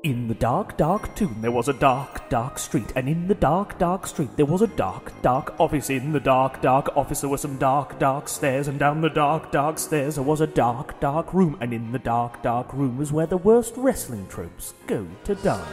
In the dark, dark tomb there was a dark, dark street, and in the dark, dark street there was a dark, dark office. In the dark, dark office there were some dark, dark stairs, and down the dark, dark stairs there was a dark, dark room, and in the dark, dark room was where the worst wrestling tropes go to die.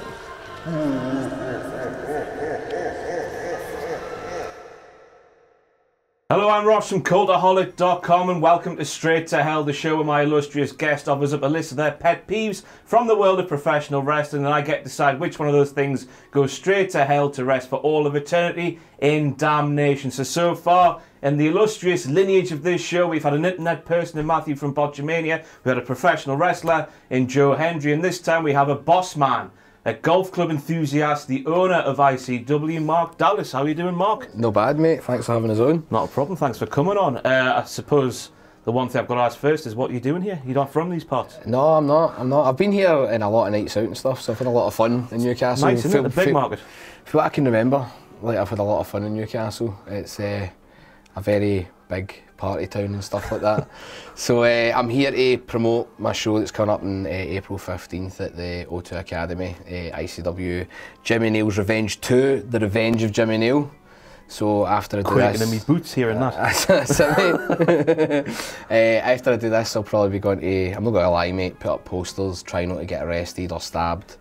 Hello, I'm Ross from Cultaholic.com and welcome to Straight to Hell, the show where my illustrious guest offers up a list of their pet peeves from the world of professional wrestling, and I get to decide which one of those things goes straight to hell to rest for all of eternity in damnation. So far in the illustrious lineage of this show, we've had an internet person in Matthew from Botchamania, we had a professional wrestler in Joe Hendry, and this time we have a boss man, a golf club enthusiast, the owner of ICW, Mark Dallas. How are you doing, Mark? No bad, mate. Thanks for having us on. Not a problem. Thanks for coming on. I suppose the one thing I've got to ask first is what you're doing here. You're not from these parts? No, I'm not. I've been here in a lot of nights out and stuff, so I've had a lot of fun in Newcastle. Nice, isn't it? The big market. For what I can remember, like, I've had a lot of fun in Newcastle. It's a very big party town and stuff like that. So I'm here to promote my show that's coming up on April 15th at the O2 Academy, ICW, Jimmy Neil's Revenge 2, The Revenge of Jimmy Neil. So after I do this... in my boots here and that. After I do this, I'll probably be going to, I'm not going to lie, mate, put up posters, try not to get arrested or stabbed,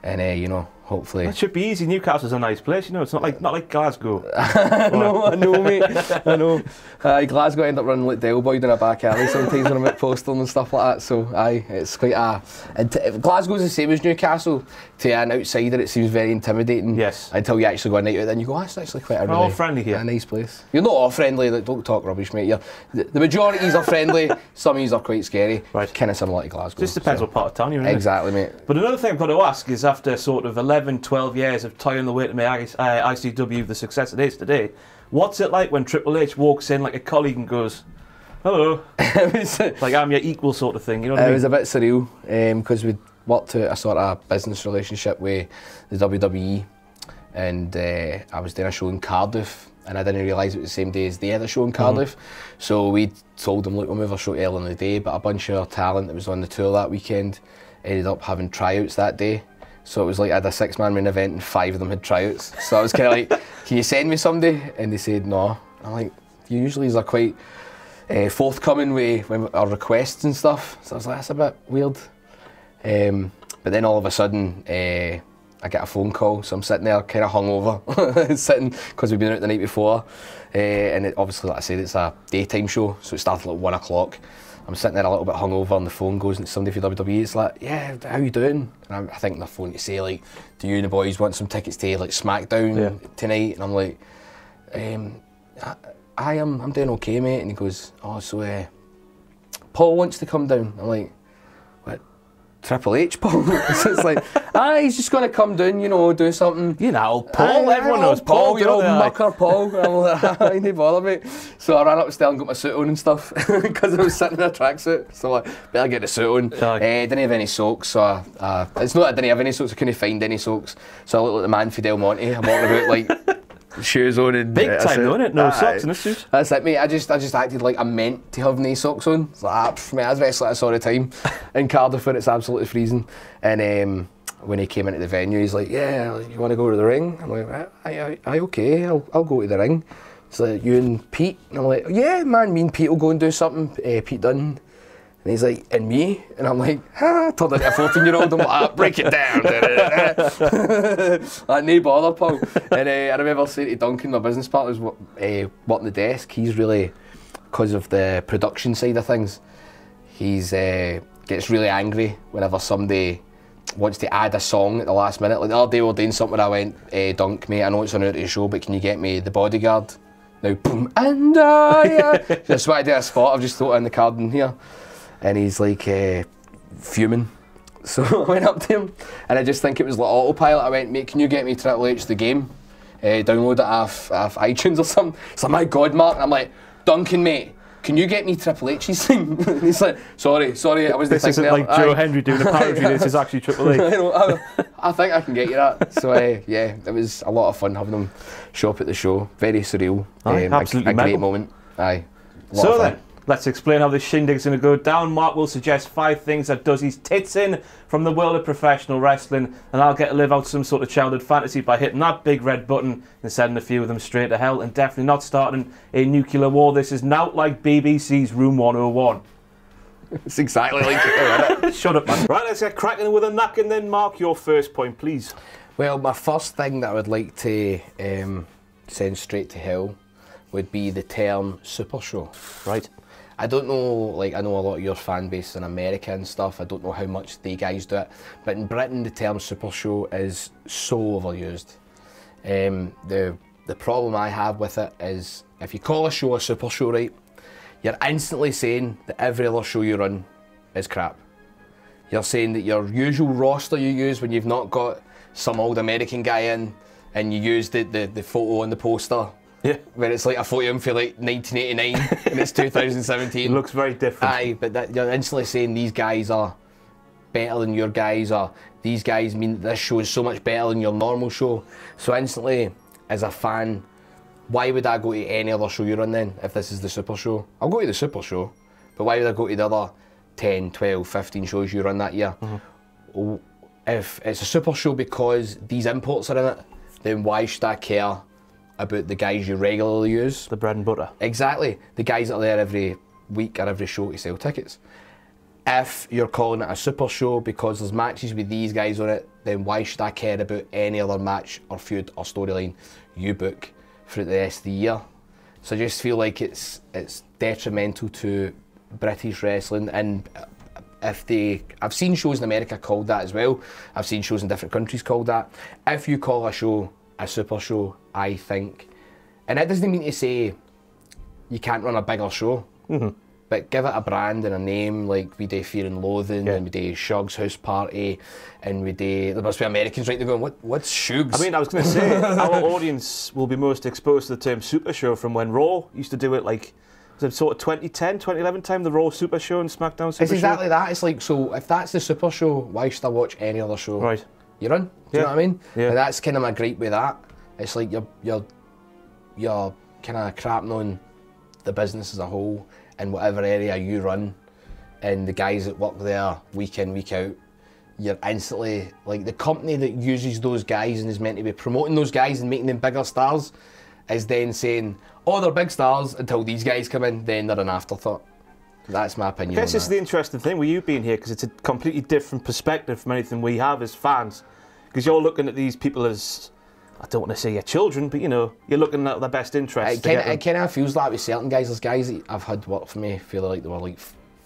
and you know, hopefully... That should be easy. Newcastle's a nice place, you know, it's not like Glasgow. I know, mate, I know. Glasgow end up running like Del Boy in a back alley sometimes when I'm at posting and stuff like that, so it's quite a... Glasgow's the same as Newcastle. To an outsider it seems very intimidating. Yes. Until you actually go a night out, then you go, that's actually quite a really... all friendly here. A nice place. You're not all friendly, like, don't talk rubbish, mate. The majorities are friendly, some of these are quite scary. Right. Kind of similar to Glasgow. Just depends what part of town you're in. Exactly, mate. But another thing I've got to ask is, after sort of 11, 12 years of toiling the way to make ICW the success it is today, what's it like when Triple H walks in like a colleague and goes, hello, like I'm your equal sort of thing, you know what I mean? It was a bit surreal, because we'd worked out a sort of business relationship with the WWE, and I was doing a show in Cardiff, and I didn't realise it was the same day as they had a show in Cardiff. So we told them, look, we'll move our show early in the day, but a bunch of our talent that was on the tour that weekend ended up having tryouts that day. So it was like I had a 6-man main event and 5 of them had tryouts. So I was kind of like, can you send me somebody? And they said no. I'm like, you usually are quite forthcoming with our requests and stuff. So I was like, that's a bit weird. But then all of a sudden, I get a phone call. So I'm sitting there kind of hungover, sitting, because we've been out the night before. And obviously, like I said, it's a daytime show. So it started at 1 o'clock. I'm sitting there a little bit hungover, and the phone goes and somebody from WWE. It's like, yeah, how you doing? And I think on the phone to say, like, do you and the boys want some tickets to like SmackDown tonight? And I'm like, I'm doing okay, mate. And he goes, oh, so Paul wants to come down. I'm like, what? Triple H, Paul? So it's like, he's just going to come down, you know, do something. You know, Paul, everyone knows Paul, you know, mucker Paul. And I'm like, I ain't bother, mate. So I ran upstairs and got my suit on and stuff, because I was sitting in a tracksuit. So like, better get the suit on. Didn't have any socks, so it's not that I didn't have any socks, I couldn't find any socks. So I looked like the man for Del Monte. I'm walking about like, shoes on and big time, though, innit? No socks in the suit. That's it, mate. I just acted like I'm meant to have no socks on. It's like, mate, I was wrestling at a sort of time in Cardiff when it's absolutely freezing. And when he came into the venue, he's like, yeah, you want to go to the ring? I'm like, aye, okay, I'll go to the ring. It's like, you and Pete? And I'm like, yeah, man, me and Pete will go and do something. Pete Dunne. And he's like, and me? And I'm like, turned into a 14-year-old. I'm like, break it down. Like, no bother, Paul. And I remember saying to Duncan, my business partner, who's working the desk, he's really, because of the production side of things, he's gets really angry whenever somebody wants to add a song at the last minute. Like the other day we were doing something, I went, Dunk, mate, I know it's on out of the show, but can you get me The Bodyguard? Now, boom, and I just want to do a spot, I've just thrown it in the card in here. And he's like fuming. So I went up to him, and I just think it was like autopilot. I went, mate, can you get me Triple H the game? Download it off iTunes or something. It's like, my God, Mark. And I'm like, Duncan, mate, can you get me Triple H's thing? And he's like, sorry, I was the thing there. This isn't like Joe Hendry doing a parody. This is actually Triple H. I think I can get you that. So yeah, it was a lot of fun having them show up at the show. Very surreal. Absolutely a great moment. Aye. So then, Let's explain how this shindig's going to go down. Mark will suggest 5 things that does his tits in from the world of professional wrestling, and I'll get to live out some sort of childhood fantasy by hitting that big red button and sending a few of them straight to hell, and definitely not starting a nuclear war. This is not like BBC's Room 101. It's exactly like it, isn't it? Shut up, man. Right, let's get cracking with a knocking then. Mark, your first point, please. Well, my first thing that I would like to send straight to hell would be the term Super Show. Right. I don't know, like, I know a lot of your fan base in America and stuff, I don't know how much they guys do it, but in Britain the term Super Show is so overused. The problem I have with it is, if you call a show a Super Show, right, you're instantly saying that every other show you run is crap. You're saying that your usual roster you use when you've not got some old American guy in, and you use the photo on the poster, yeah, where it's like a photo of him for like 1989 and it's 2017. It looks very different. Aye, but you're instantly saying these guys are better than your guys, or these guys mean this show is so much better than your normal show. So instantly, as a fan, why would I go to any other show you run then, if this is the Super Show? I'll go to the Super Show, but why would I go to the other 10, 12, 15 shows you run that year? Mm-hmm. If it's a Super Show because these imports are in it, then why should I care about the guys you regularly use? The bread and butter. Exactly. The guys that are there every week or every show to sell tickets. If you're calling it a Super Show because there's matches with these guys on it, then why should I care about any other match or feud or storyline you book throughout the rest of the year? So I just feel like it's detrimental to British wrestling, and I've seen shows in America called that as well. I've seen shows in different countries called that. If you call a show a Super Show, I think, and that doesn't mean to say you can't run a bigger show, but give it a brand and a name, like we do Fear and Loathing, and we do Shug's House Party, and we do, there must be Americans right there going, what's Shugs? I mean, I was going to say, our audience will be most exposed to the term Super Show from when Raw used to do it, like, was it sort of 2010, 2011 time, the Raw Super Show and SmackDown Super Show? It's exactly that. It's like, so if that's the Super Show, why should I watch any other show? Right. You run? Do you know what I mean? Yeah. And that's kind of my gripe with that. It's like you're kind of crapping on the business as a whole in whatever area you run, and the guys that work there week in, week out, you're instantly, like, the company that uses those guys and is meant to be promoting those guys and making them bigger stars is then saying, oh, they're big stars until these guys come in, then they're an afterthought. That's my opinion. I guess this is the interesting thing with you being here, because it's a completely different perspective from anything we have as fans. Because you're looking at these people as, I don't want to say your children, but you know, you're looking at their best interests. It kind of feels like with certain guys. There's guys that I've had work for me feel like they were like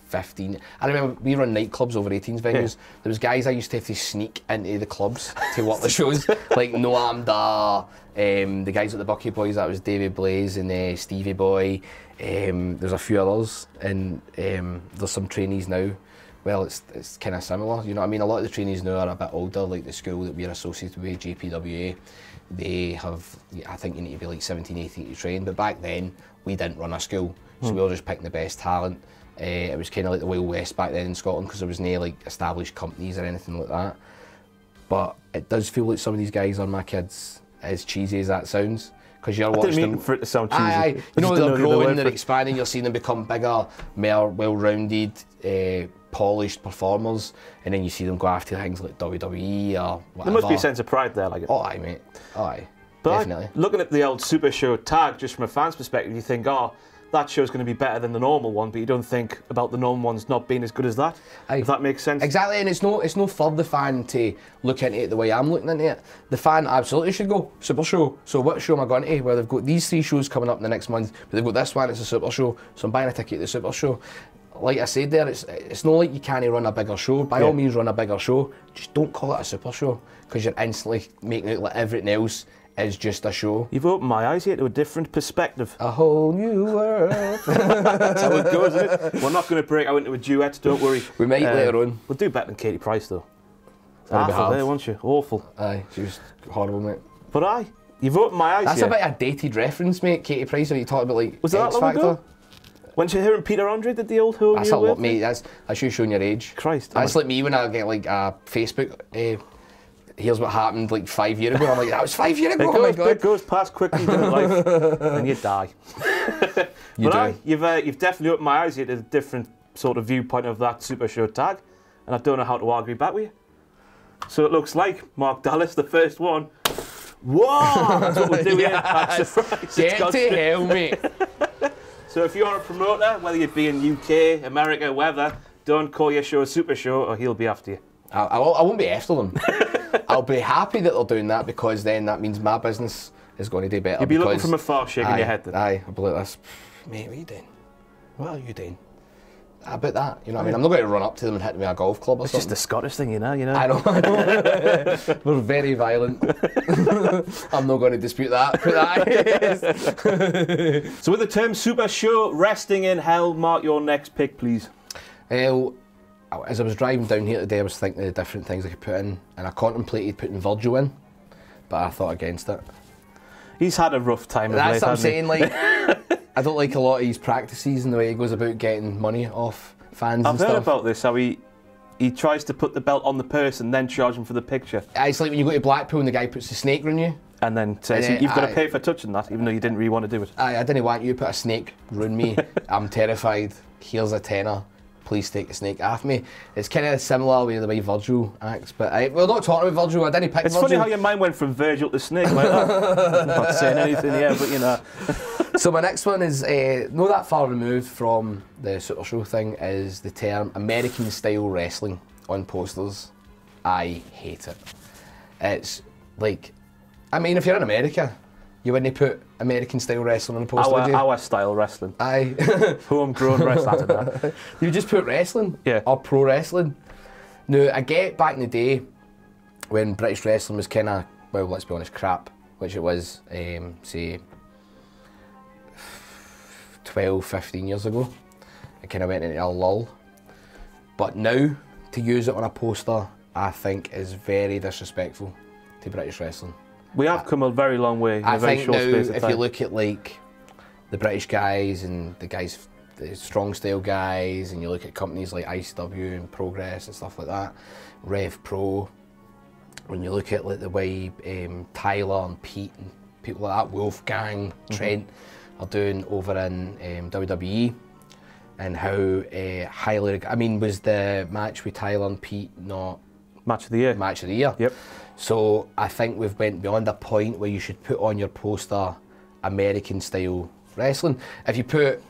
15. I remember we run nightclubs over 18s venues. Yeah. There was guys I used to have to sneak into the clubs to work the shows, like Noam Dar, the guys at the Bucky Boys, that was David Blaze and Stevie Boy. There's a few others, and there's some trainees now. Well, it's kind of similar, you know what I mean? A lot of the trainees now are a bit older, like the school that we're associated with, JPWA. They have, I think you need to be like 17, 18 to train, but back then we didn't run a school, so we were just picking the best talent. It was kind of like the Wild West back then in Scotland, because there was no like established companies or anything like that. But it does feel like some of these guys are my kids, as cheesy as that sounds. Because you're watching them for it to sound cheesy. Aye. You know, they're growing, they're expanding, you're seeing them become bigger, more well-rounded, polished performers, and then you see them go after things like WWE or whatever. There must be a sense of pride there, like it. Oh, aye, mate. Oh, aye. But definitely. Looking at the old Super Show tag, just from a fan's perspective, you think, oh, that show's going to be better than the normal one, but you don't think about the normal ones not being as good as that. Aye. If that makes sense. Exactly, and it's no for the fan to look into it the way I'm looking into it. The fan absolutely should go, Super Show. So what show am I going to? Well, they've got these 3 shows coming up in the next month, but they've got this one, it's a Super Show, so I'm buying a ticket to the Super Show. Like I said there, it's not like you can't run a bigger show. By all means, run a bigger show. Just don't call it a Super Show, because you're instantly making it like everything else is just a show. You've opened my eyes here to a different perspective. A whole new world. That's how it goes, isn't it? We're not going to break out into a duet, don't worry. We might later on. We'll do better than Katie Price, though. Awful there, won't you? Awful. Aye, she was horrible, mate. But aye, you've opened my eyes. That's a bit of a dated reference, mate. Katie Price, when you talk about like was that X long Factor. Ago? When her and Peter Andre did the old Who That's a lot, mate. That's you showing your age. Christ. That's like me when I get like a Facebook here's what happened like 5 years ago. I'm like, that was 5 years ago. It goes past quickly in life, and you die. You've definitely opened my eyes here to a different sort of viewpoint of that Super Show tag, and I don't know how to argue back with you. So it looks like Mark Dallas, the first one. Whoa! That's what we do here. That's a surprise. Get to hell, mate. So if you're a promoter, whether you be in UK, America, wherever, don't call your show a Super Show, or he'll be after you. I won't be after them. I'll be happy that they're doing that, because then that means my business is going to do better. You'll be looking from afar, shaking your head then. Aye, I'll be like this. Mate, what are you doing? What are you doing? About that, you know what I mean? I'm not going to run up to them and hit them with a golf club or something. It's just a Scottish thing, you know. I know. We're very violent. I'm not going to dispute that. So with the term Super Show resting in hell, Mark, your next pick, please. Well, as I was driving down here today, I was thinking of the different things I could put in, and I contemplated putting Virgil in, but I thought against it. He's had a rough time of late, That's what I'm saying, like... I don't like a lot of his practices and the way he goes about getting money off fans and stuff. I've heard about this, how he tries to put the belt on the person, then charge him for the picture. It's like when you go to Blackpool and the guy puts the snake on you. And then says, you've got to pay for touching that, even though you didn't really want to do it. I didn't want you to put a snake round me. I'm terrified. Here's a tenner. Please take the snake off me. It's kind of similar with the way Virgil acts, but we're not talking about Virgil. I didn't pick It's Virgil. funny how your mind went from Virgil to snake like that. I'm not saying anything here, but you know. So my next one is not that far removed from the Super Show thing, is the term American style wrestling on posters. I hate it. It's like, I mean, if you're in America, you wouldn't put American style wrestling on a poster, would you? Our style wrestling. Aye. Homegrown wrestling. You just put wrestling. Yeah. Or pro wrestling. Now, I get back in the day when British wrestling was kind of, well, let's be honest, crap, which it was, say, 12, 15 years ago. It kind of went into a lull. But now, to use it on a poster, I think is very disrespectful to British wrestling. We have come a very long way in a very short space of time. If you look at like the British guys and the strong style guys, and you look at companies like ICW and Progress and stuff like that, Rev Pro, when you look at like the way Tyler and Pete and people like that, Wolfgang, Trent are doing over in WWE, and how highly, I mean, was the match with Tyler and Pete not Match of the Year? Match of the Year. Yep. So I think we've went beyond a point where you should put on your poster American style wrestling. If you put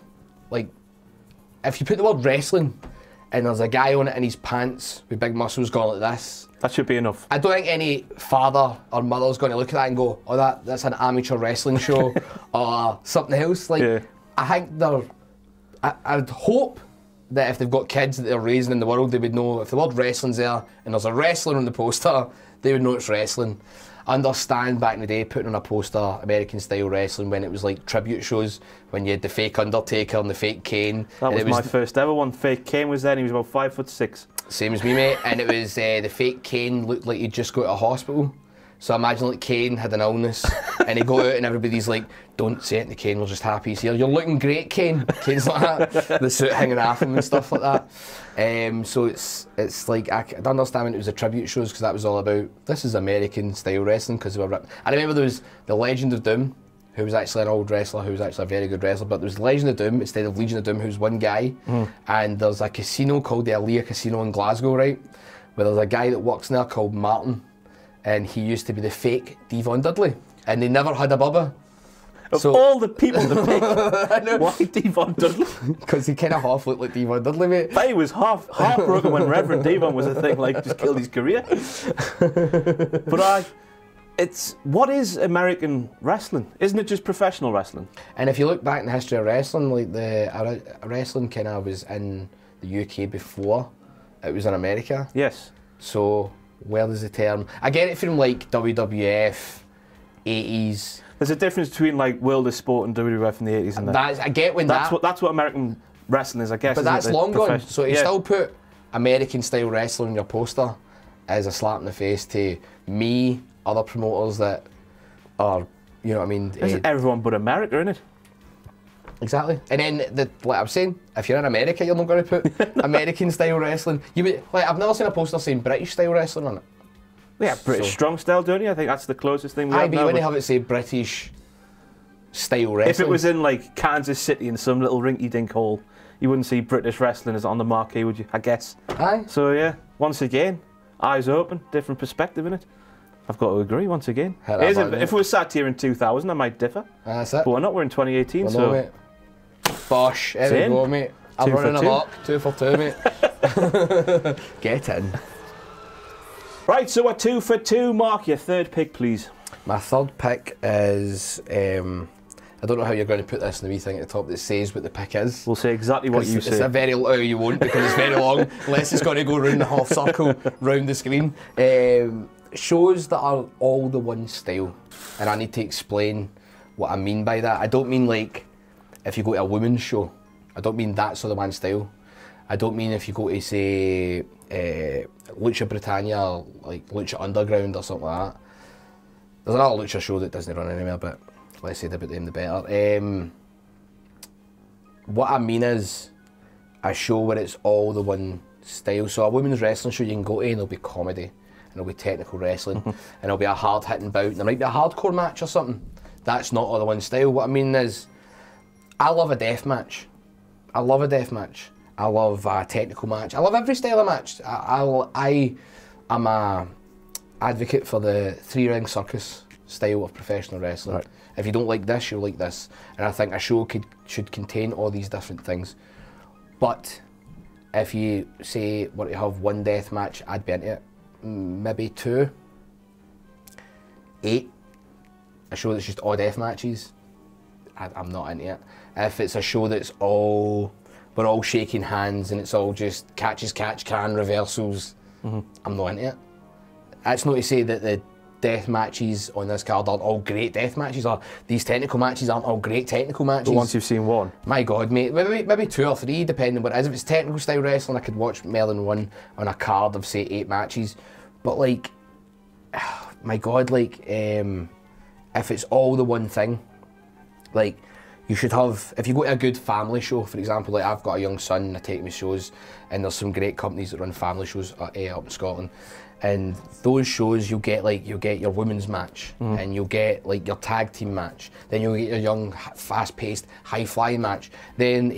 the word wrestling and there's a guy on it in his pants with big muscles going like this, that should be enough. I don't think any father or mother's going to look at that and go, oh, that's an amateur wrestling show or something else. Like, yeah. I think I'd hope that if they've got kids that they're raising in the world, they would know if the word wrestling's there and there's a wrestler on the poster, they would know it's wrestling. I understand back in the day putting on a poster American style wrestling when it was like tribute shows, when you had the fake Undertaker and the fake Kane. That was my first ever one. Fake Kane was there and he was about 5'6". Same as me, mate. And it was the fake Kane looked like he'd just go to a hospital. So imagine like Kane had an illness and he go out and everybody's like, don't say it to Kane, we're just happy he's here. You're looking great, Kane. Kane's like that, the suit hanging off him and stuff like that. So it's like, I understand when it was a tribute shows because that was all about, this is American style wrestling because they were ripped. I remember there was the Legend of Doom, who was actually an old wrestler, who was actually a very good wrestler, but there was the Legend of Doom instead of Legion of Doom, who's one guy. And there's a casino called the Alea Casino in Glasgow, right? Where there's a guy that works in there called Martin. And he used to be the fake Devon Dudley, and they never had a bubba. Of all the people to pick, why Devon Dudley? Because he kind of half looked like Devon Dudley, mate. But he was heartbroken when Reverend Devon was a thing, like just killed his career. But what is American wrestling? Isn't it just professional wrestling? And if you look back in the history of wrestling, like the wrestling kind of was in the UK before it was in America. Yes. So where does the term? I get it from like WWF, 80s. There's a difference between like World of Sport and WWF in the 80s and that. I get when that's what American wrestling is, I guess. But that's long gone. So you yeah. still put American style wrestling on your poster as a slap in the face to me, other promoters that are, you know what I mean? It's everyone but America, isn't it? Exactly. And then, like I'm saying, if you're in America, you're not going to put American style wrestling. You would, like, I've never seen a poster saying British style wrestling on it. Yeah, British strong style, don't you? I think that's the closest thing we have now. When you have it say British style wrestling. If it was in like Kansas City in some little rinky-dink hall, you wouldn't see British wrestling as on the marquee, would you? I guess. Aye. So yeah, once again, eyes open, different perspective in it. I've got to agree once again. If we were sat here in 2000, I might differ. That's it. But we're not. We're in 2018, well, so. No, mate. Bosh. There we go, mate. I'm running amok. 2 for 2, mate. Get in. Right, so we're 2 for 2. Mark, your third pick, please. My third pick is. I don't know how you're going to put this in the wee thing at the top that says what the pick is. We'll say exactly what you say. It's a very you won't because it's very long. Unless it's going to go round the half circle, round the screen. Shows that are all the one style, and I need to explain what I mean by that. I don't mean like if you go to a women's show. I don't mean that's all the one style. I don't mean if you go to say Lucha Britannia or like Lucha Underground or something like that. There's another Lucha show that doesn't run anywhere, but less said about them the better. What I mean is a show where it's all the one style. So a women's wrestling show you can go to and there'll be comedy and there'll be technical wrestling and there'll be a hard hitting bout and there might be a hardcore match or something. That's not all the one style. What I mean is I love a death match. I love a death match. I love a technical match. I love every style of match. I am a advocate for the 3-ring circus style of professional wrestling. Right. If you don't like this, you'll like this. And I think a show should contain all these different things. But if you say were to have one death match, I'd be into it. Maybe 2. 8. A show that's just all death matches, I'm not into it. If it's a show that's we're all shaking hands and it's all just catch can reversals, I'm not into it. That's not to say that the death matches on this card aren't all great death matches, or these technical matches aren't all great technical matches. But once you've seen one. My God, mate, maybe 2 or 3, depending on what it is. If it's technical style wrestling, I could watch more than one on a card of, say, 8 matches. But, like, my God, like, if it's all the one thing, like, you should have, if you go to a good family show, for example, like I've got a young son, I take him to shows, and there's some great companies that run family shows up in Scotland. And those shows, you'll get your women's match, and you'll get like your tag team match. Then you'll get your young, fast-paced, high-flying match. Then,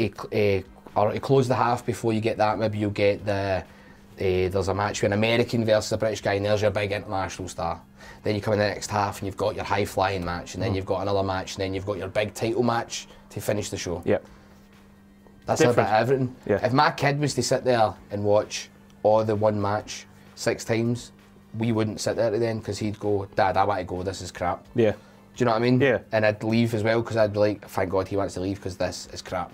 or to close the half before you get that, maybe you'll get there's a match with an American versus a British guy, and there's your big international star. Then you come in the next half, and you've got your high-flying match, and then you've got another match, and then you've got your big title match to finish the show. Yep. That's a bit of everything. Yeah. If my kid was to sit there and watch all the one match 6 times, we wouldn't sit there then because he'd go, Dad, I want to go, this is crap. Yeah. Do you know what I mean? Yeah. And I'd leave as well because I'd be like, thank God he wants to leave because this is crap.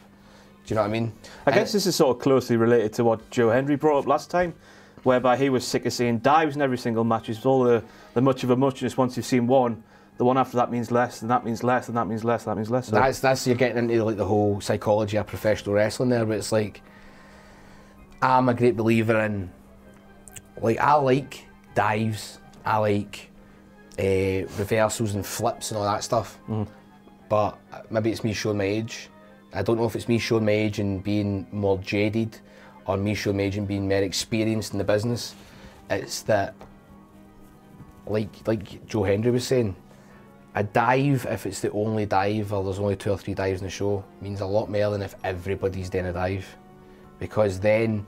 Do you know what I mean? I guess this is sort of closely related to what Joe Hendry brought up last time, whereby he was sick of seeing dives in every single match. It's all the much of a muchness. Once you've seen one, the one after that means less, and that means less, and that means less, and that means less. So that's you're getting into like the whole psychology of professional wrestling there, but it's like, I'm a great believer in, like, I like dives, I like reversals and flips and all that stuff, but maybe it's me showing my age. I don't know if it's me showing my age and being more jaded, or me showing my age and being more experienced in the business. It's that, like Joe Hendry was saying, a dive, if it's the only dive, or there's only 2 or 3 dives in the show, means a lot more than if everybody's doing a dive. Because then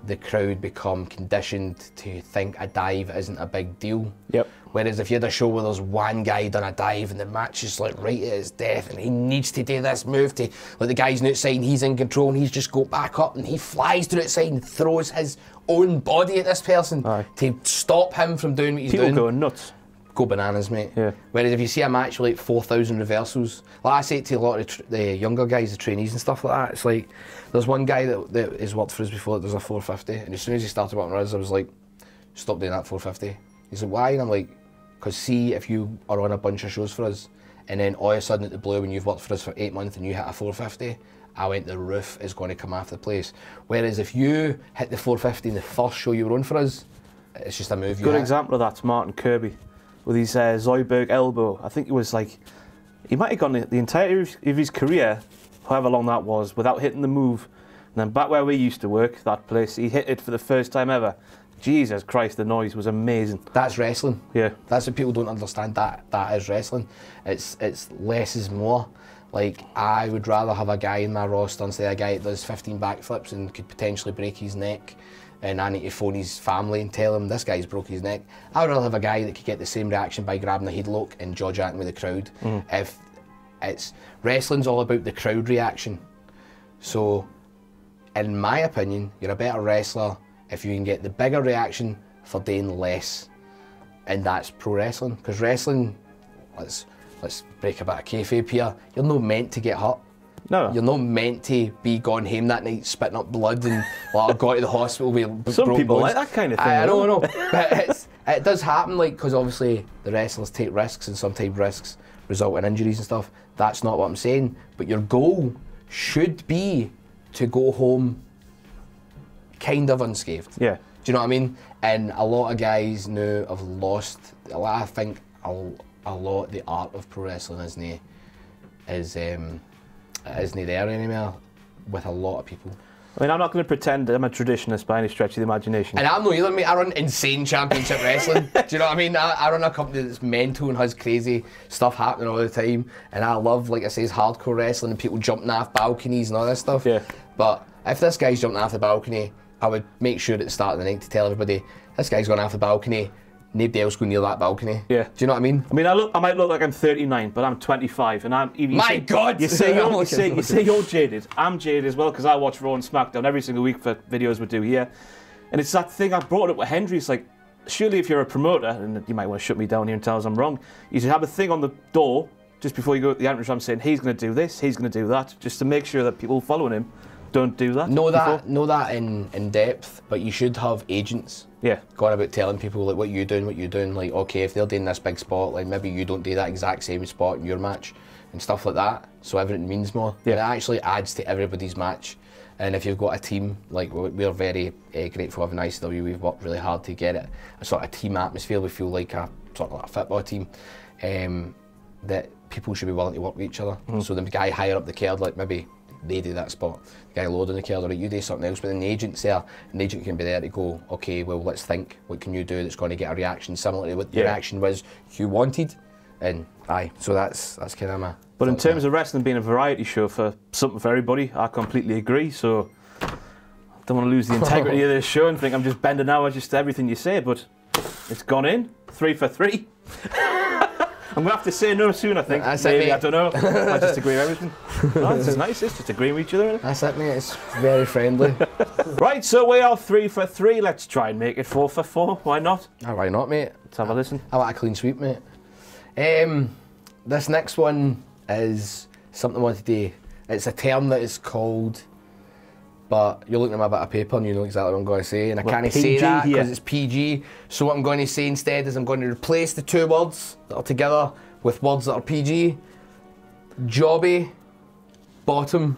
the crowd become conditioned to think a dive isn't a big deal. Yep. Whereas if you had a show where there's one guy done a dive and the match is like right at his death and he needs to do this move to, like the guy's outside and he's in control and he's just go back up and he flies to the outside and throws his own body at this person to stop him from doing what he's doing. People go nuts. Go bananas, mate. Yeah. Whereas if you see a match with like 4,000 reversals, like I say it to a lot of the younger guys, the trainees and stuff like that, it's like, there's one guy that has worked for us before that does a 450, and as soon as he started working for us, I was like, stop doing that 450. He's like, why? And I'm like, because see, if you are on a bunch of shows for us, and then all of a sudden at the blue when you've worked for us for 8 months and you hit a 450, I went, the roof is going to come off the place. Whereas if you hit the 450 in the first show you were on for us, it's just a move you Good hit. example of that's Martin Kirby with his Zoidberg elbow. I think it was like, he might have gone the entirety of his career, however long that was, without hitting the move. And then back where we used to work, that place, he hit it for the first time ever. Jesus Christ, the noise was amazing. That's wrestling. Yeah. That's what people don't understand. That is wrestling. It's less is more. Like, I would rather have a guy in my roster instead of a guy that does 15 backflips and could potentially break his neck, and I need to phone his family and tell him this guy's broke his neck. I would rather have a guy that could get the same reaction by grabbing a headlock and jaw-jacking with the crowd. If it's wrestling's all about the crowd reaction. So, in my opinion, you're a better wrestler if you can get the bigger reaction for doing less, and that's pro wrestling. Because wrestling, let's break a bit of kayfabe here. You're not meant to get hurt. No. You're not meant to be gone home that night spitting up blood and like, go to the hospital with Some broken people bones. like that kind of thing. I know. But it does happen, like, because obviously the wrestlers take risks, and sometimes risks result in injuries and stuff. That's not what I'm saying. But your goal should be to go home kind of unscathed. Yeah. Do you know what I mean? And a lot of guys now have lost. I think a lot the art of pro wrestling isn't there anymore with a lot of people. I mean, I'm not going to pretend I'm a traditionalist by any stretch of the imagination. And I'm not either, mate. I run insane championship wrestling. Do you know what I mean? I run a company that's mental and has crazy stuff happening all the time. And I love, like I say, hardcore wrestling and people jumping off balconies and all this stuff. Yeah. But if this guy's jumping off the balcony, I would make sure at the start of the night to tell everybody, this guy's going off the balcony. Nobody else go near that balcony. Yeah. Do you know what I mean? I mean, I might look like I'm 39, but I'm 25, and I'm. God! You say you're jaded. I'm jaded as well because I watch Raw and SmackDown every single week for videos we do here, and it's that thing I brought up with Hendry. It's like, surely if you're a promoter, and you might want to shut me down here and tell us I'm wrong, you should have a thing on the door just before you go to the entrance ramp saying he's going to do this, he's going to do that, just to make sure that people following him don't do that. Know that in depth, but you should have agents. Yeah. Going about telling people like what you're doing, like, okay, if they're doing this big spot, like maybe you don't do that exact same spot in your match and stuff like that, so everything means more. Yeah. And it actually adds to everybody's match. And if you've got a team, like we're very grateful having ICW, we've worked really hard to get it a sort of team atmosphere. We feel like a sort of like a football team, that people should be willing to work with each other. So the guy higher up the card, like maybe they do that spot, the guy lower on the card, or you do something else, but then the agent's there, and the agent can be there to go, okay, well, let's think, what can you do that's going to get a reaction similar to what the reaction was you wanted? And so that's kind of my... But in terms of wrestling being a variety show for something for everybody, I completely agree, so I don't want to lose the integrity of this show and think I'm just bending hours just to everything you say, but it's gone in, 3 for 3. I'm going to have to say no soon, I think. That's maybe, it, I don't know. I just agree with everything. No, this is nice, it's just agreeing with each other. That's it, mate. It's very friendly. Right, so we are 3 for 3. Let's try and make it 4 for 4. Why not? Oh, why not, mate? Let's have a listen. I like a clean sweep, mate. This next one is something I wanted to... It's a term that is called... But you're looking at my bit of paper and you know exactly what I'm going to say, and I can't say that because it's PG. So what I'm going to say instead is I'm going to replace the two words that are together with words that are PG. Jobby, bottom,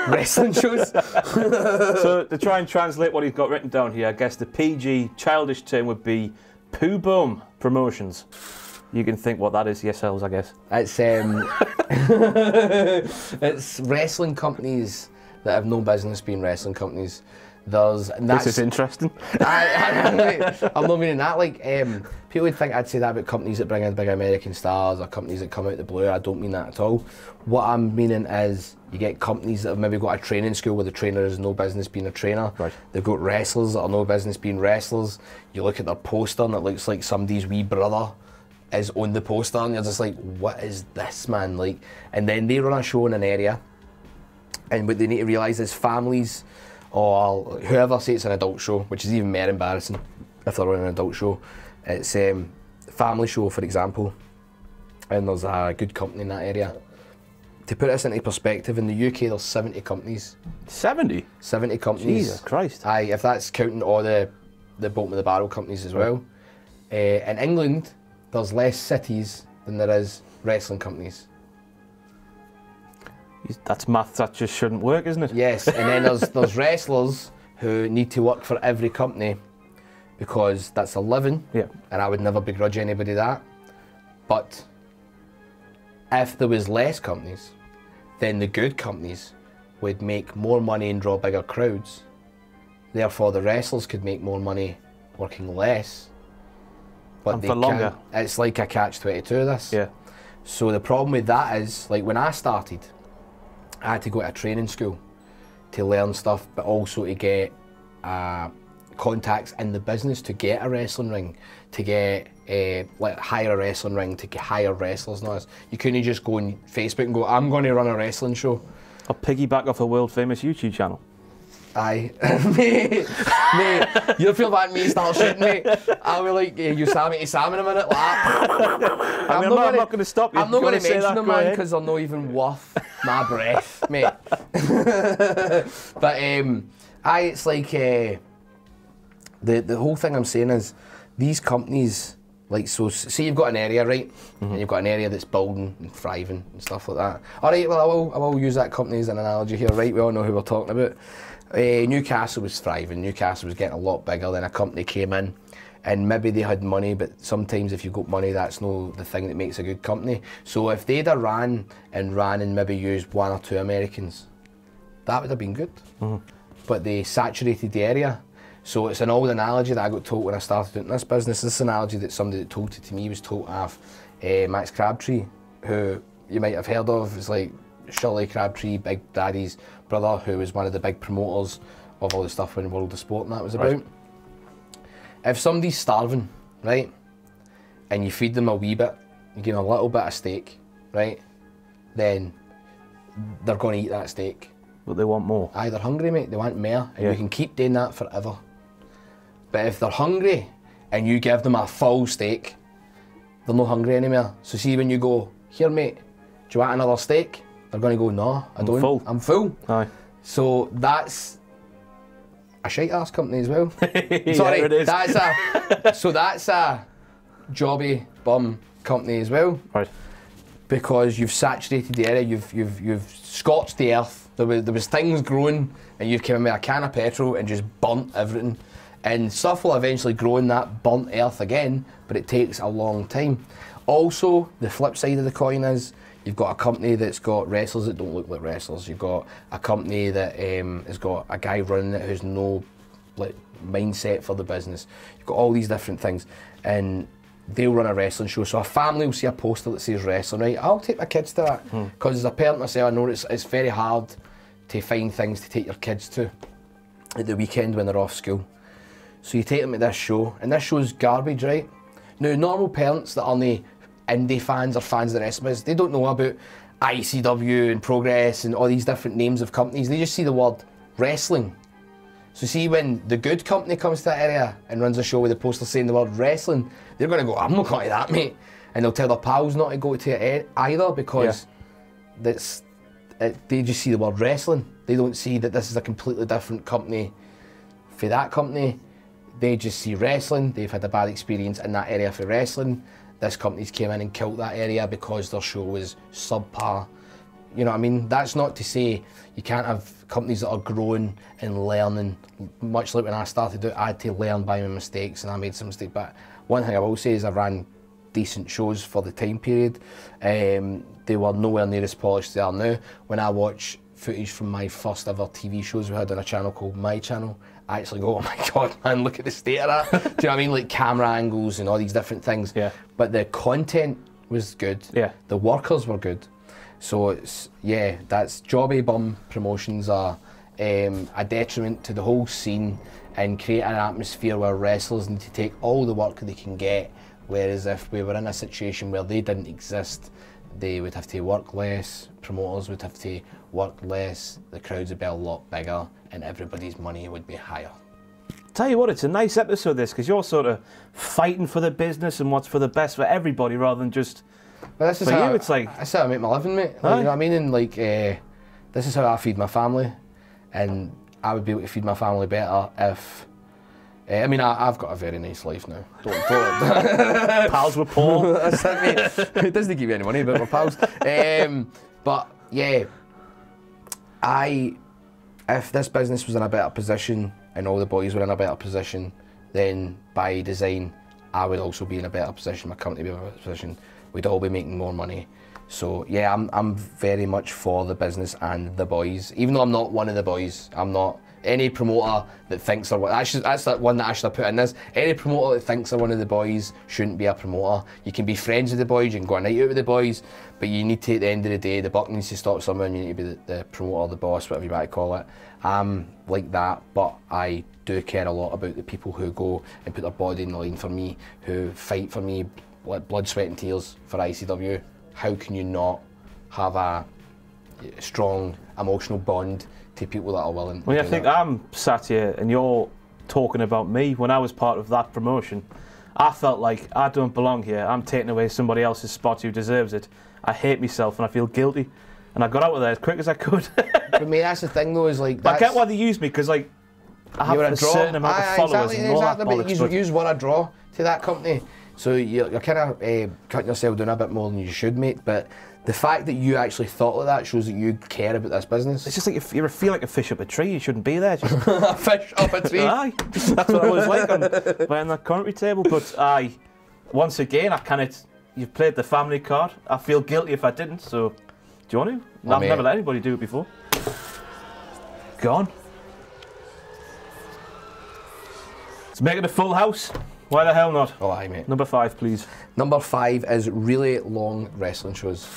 wrestling shows. So to try and translate what he's got written down here, I guess the PG childish term would be poo boom promotions. You can think what that is yourselves, I guess. It's it's wrestling companies that have no business being wrestling companies. This is interesting. I'm not meaning that. Like, people would think I'd say that about companies that bring in big American stars or companies that come out the blue. I don't mean that at all. What I'm meaning is you get companies that have maybe got a training school where the trainer has no business being a trainer. Right. They've got wrestlers that are no business being wrestlers. You look at their poster and it looks like somebody's wee brother is on the poster and you're just like, what is this, man? Like, and then they run a show in an area, and what they need to realise is families or whoever say it's an adult show, which is even more embarrassing if they're on an adult show. It's a family show, for example, and there's a good company in that area. To put this into perspective, in the UK there's 70 companies. 70? 70 companies. Jesus Christ. Aye, if that's counting all the bottom of the barrel companies as well. In England, there's less cities than there is wrestling companies. That's math that just shouldn't work, isn't it? Yes, and then there's wrestlers who need to work for every company because that's a living, and I would never begrudge anybody that. But if there was less companies, then the good companies would make more money and draw bigger crowds, Therefore, the wrestlers could make more money working less. But And they for longer. can't. It's like a catch-22, this. Yeah. So the problem with that is, like when I started, I had to go to a training school to learn stuff, but also to get contacts in the business to get a wrestling ring, to get like hire a wrestling ring, to hire wrestlers and all this. You couldn't just go on Facebook and go, I'm going to run a wrestling show. I'll piggyback off a world famous YouTube channel. Aye. mate, you'll feel bad me start shooting, mate. I'll be like, you Sammy to Sam in a minute. Like, I'm not going to stop you. I'm not going to mention them, man, ahead. because they're not even worth my breath, mate. But it's like, the whole thing I'm saying is, these companies, like, so say you've got an area, right? And you've got an area that's building and thriving and stuff like that. All right, well, I will use that company as an analogy here, right? We all know who we're talking about. Newcastle was thriving. Newcastle was getting a lot bigger. Then a company came in, and maybe they had money, but sometimes if you've got money, that's no the thing that makes a good company. So if they'd have ran and maybe used 1 or 2 Americans, that would have been good. But they saturated the area. So it's an old analogy that I got told when I started doing this business. This analogy that somebody that told it to me was told of Max Crabtree, who you might have heard of. It's like Shirley Crabtree, Big Daddy's brother, who was one of the big promoters of all the stuff in World of Sport and that was about. Right. If somebody's starving, right, and you feed them a wee bit, you give them a little bit of steak, right, then they're going to eat that steak. But they want more. Aye, they're hungry, mate. They want more, and Yeah. you can keep doing that forever. But if they're hungry and you give them a full steak, they're not hungry anymore. So see, when you go, here, mate, do you want another steak? They're going to go, no, I don't. Full. I'm full. Aye. So that's a shite ass company as well. Yeah, Sorry, it is. that's a jobby bum company as well. Right. Because you've saturated the area, you've scorched the earth. There was things growing, and you've come in with a can of petrol and just burnt everything. And stuff will eventually grow in that burnt earth again, but it takes a long time. Also, the flip side of the coin is, you've got a company that's got wrestlers that don't look like wrestlers. You've got a company that has got a guy running it who's no like mindset for the business. You've got all these different things, and they'll run a wrestling show. So a family will see a poster that says wrestling, right? I'll take my kids to that, because as a parent myself, I know it's very hard to find things to take your kids to at the weekend when they're off school. So you take them to this show, and this show's garbage, right? Now, normal parents that aren't indie fans or fans of the wrestling business, they don't know about ICW and Progress and all these different names of companies. They just see the word wrestling. So see, when the good company comes to that area and runs a show with a poster saying the word wrestling, they're going to go, I'm not going to that, mate. And they'll tell their pals not to go to it either, because they just see the word wrestling. They don't see that this is a completely different company for that company. They just see wrestling. They've had a bad experience in that area for wrestling. This company's came in and killed that area because their show was subpar. You know what I mean? That's not to say you can't have companies that are growing and learning. Much like when I started out, I had to learn by my mistakes, and I made some mistakes. But one thing I will say is I ran decent shows for the time period. They were nowhere near as polished as they are now. When I watch footage from my first ever TV shows we had on a channel called My Channel, I actually go, oh my God, man, look at the state of that. Do you know what I mean? Like camera angles and all these different things. Yeah. But the content was good. Yeah. The workers were good. So it's, yeah, that's jobby bum promotions are a detriment to the whole scene and create an atmosphere where wrestlers need to take all the work they can get, whereas if we were in a situation where they didn't exist, they would have to work less, promoters would have to work less, the crowds would be a lot bigger, and everybody's money would be higher. Tell you what, it's a nice episode this, because you're sort of fighting for the business and what's for the best for everybody rather than just But this is for how you. It's like, that's how I make my living, mate. Like, Aye. you know what I mean? And like, this is how I feed my family, and I would be able to feed my family better if. I mean, I've got a very nice life now. Don't pals with Paul. That's it, mate. It doesn't give you any money, but we're pals. But yeah, if this business was in a better position and all the boys were in a better position, then by design, I would also be in a better position. My company would be in a better position. We'd all be making more money. So yeah, I'm very much for the business and the boys. Even though I'm not one of the boys, I'm not Any promoter that thinks they're that's that one that I should have put in this. Any promoter that thinks they're one of the boys shouldn't be a promoter. You can be friends with the boys, you can go a night out with the boys, but you need to, at the end of the day, the buck needs to stop somewhere and you need to be the promoter, the boss, whatever you might call it. I'm like that, but I do care a lot about the people who go and put their body in the line for me, who fight for me, blood, sweat and tears for ICW. How can you not have a strong emotional bond to people that are willing to Well, I do think that? I'm sat here and you're talking about me. When I was part of that promotion, I felt like I don't belong here. I'm taking away somebody else's spot who deserves it. I hate myself and I feel guilty. And I got out of there as quick as I could. But mate, that's the thing though, is like... I get why they use me, because like, I have a certain amount of followers and all that bollocks. But you were a draw to that company. So you're kind of cutting yourself down a bit more than you should, mate. But the fact that you actually thought like that shows that you care about this business. It's just like, if you feel like a fish up a tree, you shouldn't be there. Just, A fish up a tree? aye, that's what I was like on the commentary table. But once again, you've played the family card. I feel guilty if I didn't, so do you want to? Well, I've never let anybody do it before. Go on. Let's make it a full house. Why the hell not? Oh, aye, mate. Number 5, please. Number 5 is really long wrestling shows.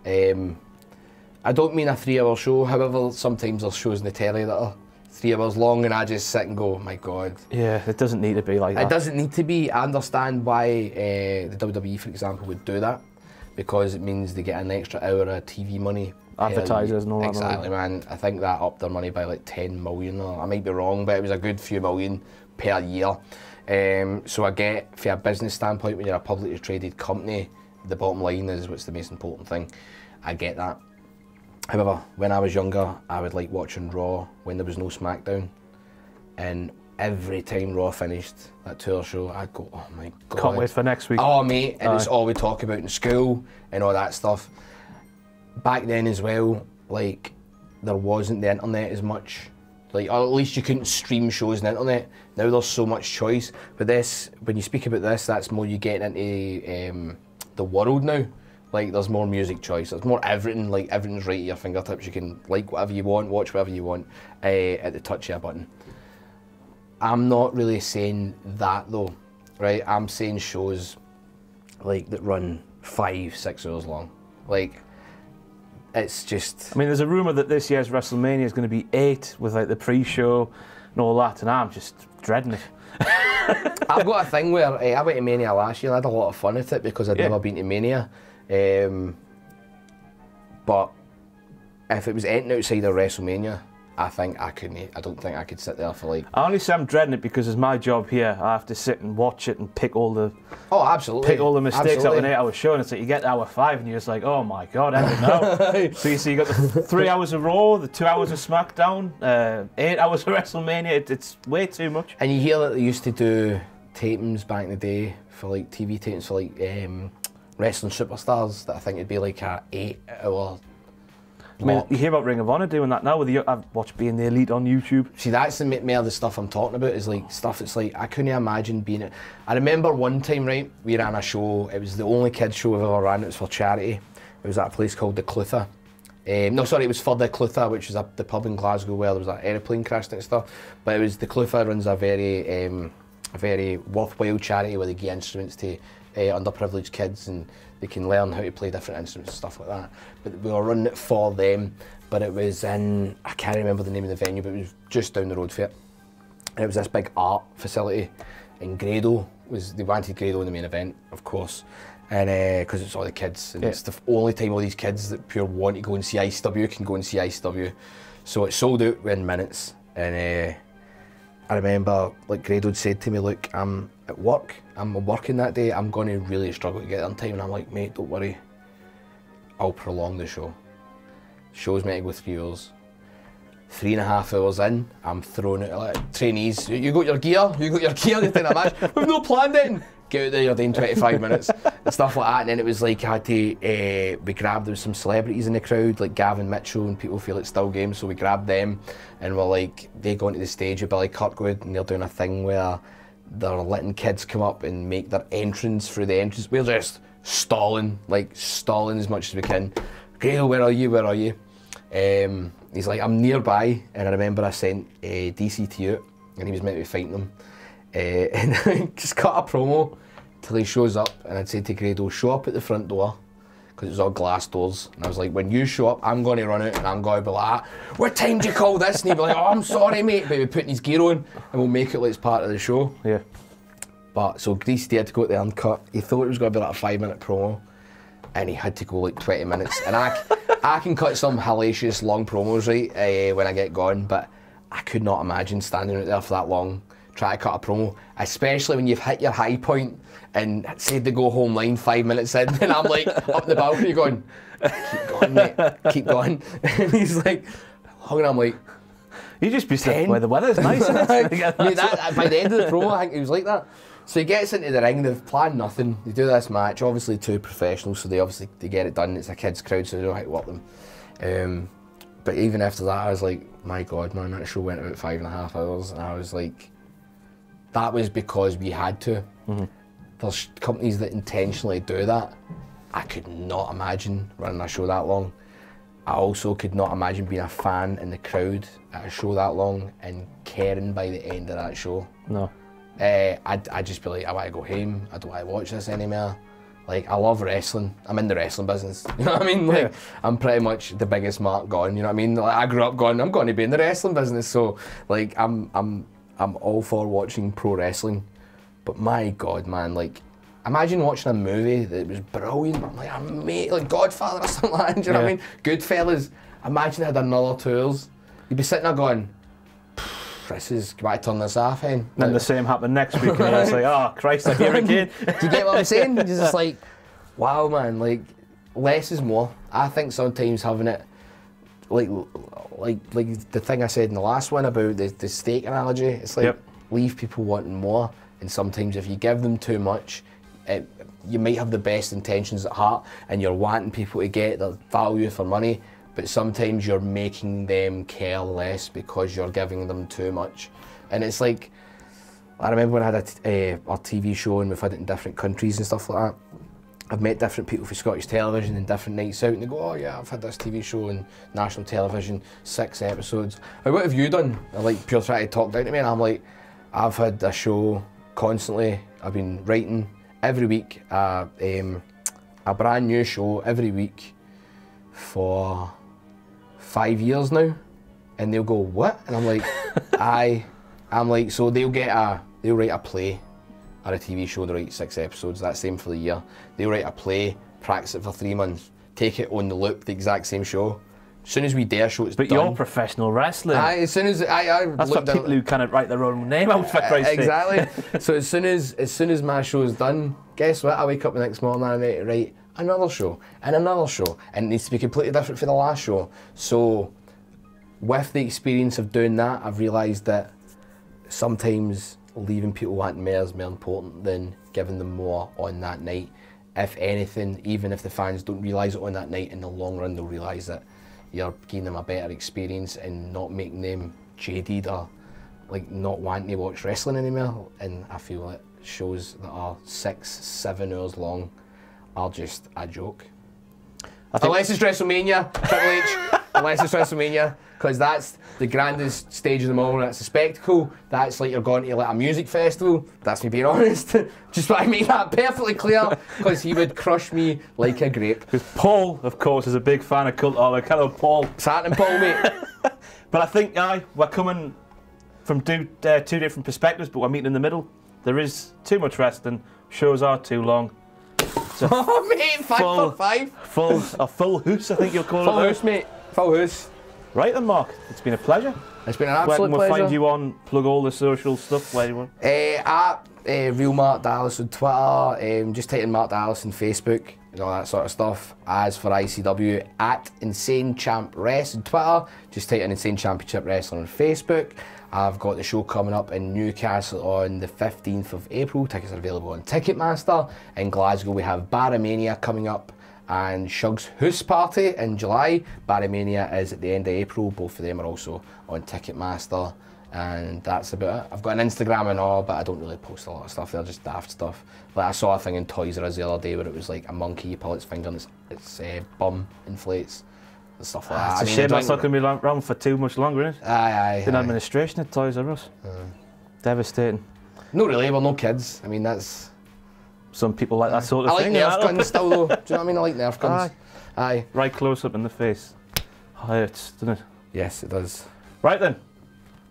I don't mean a 3-hour show, however, sometimes there's shows in the telly that are 3 hours long and I just sit and go, my God. Yeah, it doesn't need to be like that. It doesn't need to be. I understand why the WWE, for example, would do that, because it means they get an extra hour of TV money. Advertisers and all that. Exactly, man. I think that upped their money by like 10 million, or I might be wrong, but it was a good few million per year. So I get, from a business standpoint, when you're a publicly traded company, the bottom line is what's the most important thing. I get that. However, when I was younger, I would like watching Raw when there was no SmackDown, and every time Raw finished that 2-hour show, I'd go, oh my God. Can't wait for next week. Oh mate, and it's all we talk about in school and all that stuff. Back then as well, like, there wasn't the internet as much. Like, or at least you couldn't stream shows on the internet. Now there's so much choice. But this, when you speak about this, that's more you getting into the world now. Like, there's more music choice. There's more everything. Like, everything's right at your fingertips. You can like whatever you want, watch whatever you want at the touch of a button. I'm not really saying that though, right? I'm saying shows like that run 5-6 hours long. Like, it's just... I mean, there's a rumour that this year's WrestleMania is going to be 8 with like the pre-show and all that, and I'm just dreading it. I've got a thing where I went to Mania last year and I had a lot of fun at it because I'd never been to Mania. But if it was anything outside of WrestleMania, I don't think I could sit there for like... I only say I'm dreading it because it's my job here. I have to sit and watch it and pick all the... Oh, absolutely. Pick all the mistakes out of an Absolutely. 8-hour show, and it's like you get to hour 5 and you're just like, oh my God, end it now. So you got the 3 hours of Raw, the 2 hours of SmackDown, 8 hours of WrestleMania. It's way too much. And you hear that they used to do tapings back in the day for like TV tapings for like wrestling superstars, that I think it'd be like a 8-hour I mean, block. you hear about Ring of Honor doing that now. I've watched Being the Elite on YouTube. See, that's the more the stuff I'm talking about, is like stuff that's like, I couldn't imagine being it. I remember one time, right, we ran a show, it was the only kids show we've ever ran, it was for charity. It was at a place called the Clutha. No, sorry, it was for the Clutha, which is the pub in Glasgow where there was an aeroplane crash and stuff. But it was, the Clutha runs a very worthwhile charity where they give instruments to underprivileged kids and they can learn how to play different instruments and stuff like that. But we were running it for them, but it was in, I can't remember the name of the venue, but it was just down the road for it. And it was this big art facility, and Grado they wanted Grado in the main event, of course, and because it's all the kids, and it's the only time all these kids that pure want to go and see ICW can go and see ICW. So it sold out within minutes, and I remember, like, Grado had said to me, look, I'm at work, I'm working that day, I'm going to really struggle to get there on time. And I'm like, mate, don't worry, I'll prolong the show. Show's meant to go 3 hours. 3.5 hours in, I'm throwing it like, trainees, you got your gear, you're doing a match, we've no planned it. Get out there, you're doing 25 minutes, and stuff like that. And then it was like, I had to, there was some celebrities in the crowd, like Gavin Mitchell and people feel it's still games, so we grabbed them, and we're like, they go into the stage with Billy Kirkwood, and they're doing a thing where they're letting kids come up and make their entrance through the entrance. We're just stalling as much as we can. Gail, where are you? And he's like, I'm nearby, and I remember I sent DC to you, and he was meant to be fighting him, and I just cut a promo till he shows up, and I'd say to Grado, show up at the front door, because it was all glass doors, and I was like, when you show up, I'm going to run out, and I'm going to be like, what time do you call this? And he'd be like, oh, I'm sorry, mate, but we're putting his gear on, and we'll make it like it's part of the show. Yeah. But, so Greasy had to go to the uncut, he thought it was going to be like a 5-minute promo, and he had to go like 20 minutes, and I can cut some hellacious long promos, right, when I get going, but I could not imagine standing out there for that long, trying to cut a promo, especially when you've hit your high point and said the go home line 5 minutes in, and I'm like up the balcony going, keep going, mate, keep going. And he's like, how long? I'm like, you just be sitting where the weather's nice, isn't it? Mate, by the end of the promo, I think he was like that. So he gets into the ring, they've planned nothing. They do this match, obviously two professionals, so they get it done. It's a kids' crowd, so they know how to work them. But even after that, I was like, my God, man, that show went about 5.5 hours, and I was like, that was because we had to. Mm-hmm. There's companies that intentionally do that. I could not imagine running a show that long. I also could not imagine being a fan in the crowd at a show that long and caring by the end of that show. No. I'd just be like, I want to go home, I don't want to watch this anymore. Like, I love wrestling, I'm in the wrestling business, you know what I mean? Like, yeah. I'm pretty much the biggest mark gone, you know what I mean? Like, I grew up going, I'm going to be in the wrestling business, so like, I'm all for watching pro wrestling. But my God, man, like, imagine watching a movie that was brilliant, like, like Godfather or something like that, do you know what I mean? Goodfellas, imagine I had another 2 hours. You'd be sitting there going, this is, can I turn this off, then? Then the same happened next week, and you're just like, oh, Christ, I'm here again. Do you get what I'm saying? You're just like, wow, man, like, less is more. I think sometimes having it, like the thing I said in the last one about the steak analogy, it's like, leave people wanting more, and sometimes if you give them too much, you might have the best intentions at heart, and you're wanting people to get the value for money, but sometimes you're making them care less because you're giving them too much. And it's like, I remember when I had our TV show and we've had it in different countries and stuff like that. I've met different people for Scottish television and different nights out, and they go, oh yeah, I've had this TV show on national television, 6 episodes. Like, what have you done? They're like pure trying to talk down to me, and I'm like, I've had a show constantly. I've been writing every week, a brand new show every week for 5 years now. And they'll go, what? And I'm like, I'm like, so they'll write a play or a TV show, they write 6 episodes, that's the same for the year. They'll write a play, practice it for 3 months, take it on the loop, the exact same show. As soon as we dare show it's but done. You're professional wrestling. As soon as that's for people who kind of write their own name out, for Christ's sake. Exactly. So as soon as my show is done, guess what? I wake up the next morning and I write another show and another show, and it needs to be completely different for the last show. So with the experience of doing that, I've realised that sometimes leaving people wanting more is more important than giving them more on that night. If anything, even if the fans don't realise it on that night, in the long run they'll realise that you're giving them a better experience and not making them jaded or like not wanting to watch wrestling anymore. And I feel that shows that are 6-7 hours long are just a joke. Unless it's WrestleMania, Triple H, unless it's WrestleMania, because that's the grandest stage of them all, and it's a spectacle. That's like you're going to like a music festival. That's me being honest. Just want to make that perfectly clear, because he would crush me like a grape. Because Paul, of course, is a big fan of Cultaholic. Hello, Paul. What's happening, Paul, mate? But I think we're coming from two different perspectives, but we're meeting in the middle. There is too much wrestling. Shows are too long. Oh, mate, 5 for 5. Full hoose, I think you'll call it. Full hoose, mate. Full hoose. Right then, Mark. It's been a pleasure. It's been an absolute pleasure. Where can we find you on? Plug all the social stuff. Where do you want? At Real Mark Dallas on Twitter. Just type in Mark Dallas on Facebook and all that sort of stuff. As for ICW, at Insane Champ Rest on Twitter. Just type in Insane Championship Wrestling on Facebook. I've got the show coming up in Newcastle on the 15th of April. Tickets are available on Ticketmaster. In Glasgow we have Barrymania coming up and Shug's House Party in July. Barrymania is at the end of April. Both of them are also on Ticketmaster. And that's about it. I've got an Instagram and all, but I don't really post a lot of stuff. They're just daft stuff. Like I saw a thing in Toys R Us the other day where it was like a monkey, you pull its finger and its bum inflates. and stuff like that. It's a shame that's not going to be around for too much longer, isn't it? Aye. In administration at Toys R Us. Devastating. Not really, we're no kids. I mean, that's... Some people like that sort of I like thing. Nerf guns still, though. Do you know what I mean? I like Nerf guns. Aye. Right close up in the face. Hurts, doesn't it? Yes, it does. Right then.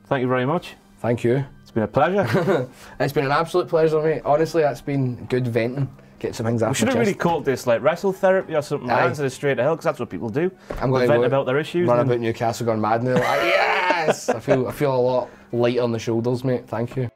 Thank you very much. Thank you. It's been a pleasure. It's been an absolute pleasure, mate. Honestly, that's been good venting. Get some things off my chest. We should have really called this like wrestle therapy or something like that instead of straight to hell, because that's what people do. I'm going to vent about their issues. Run about Newcastle gone mad now. Like, yes! I feel a lot lighter on the shoulders, mate. Thank you.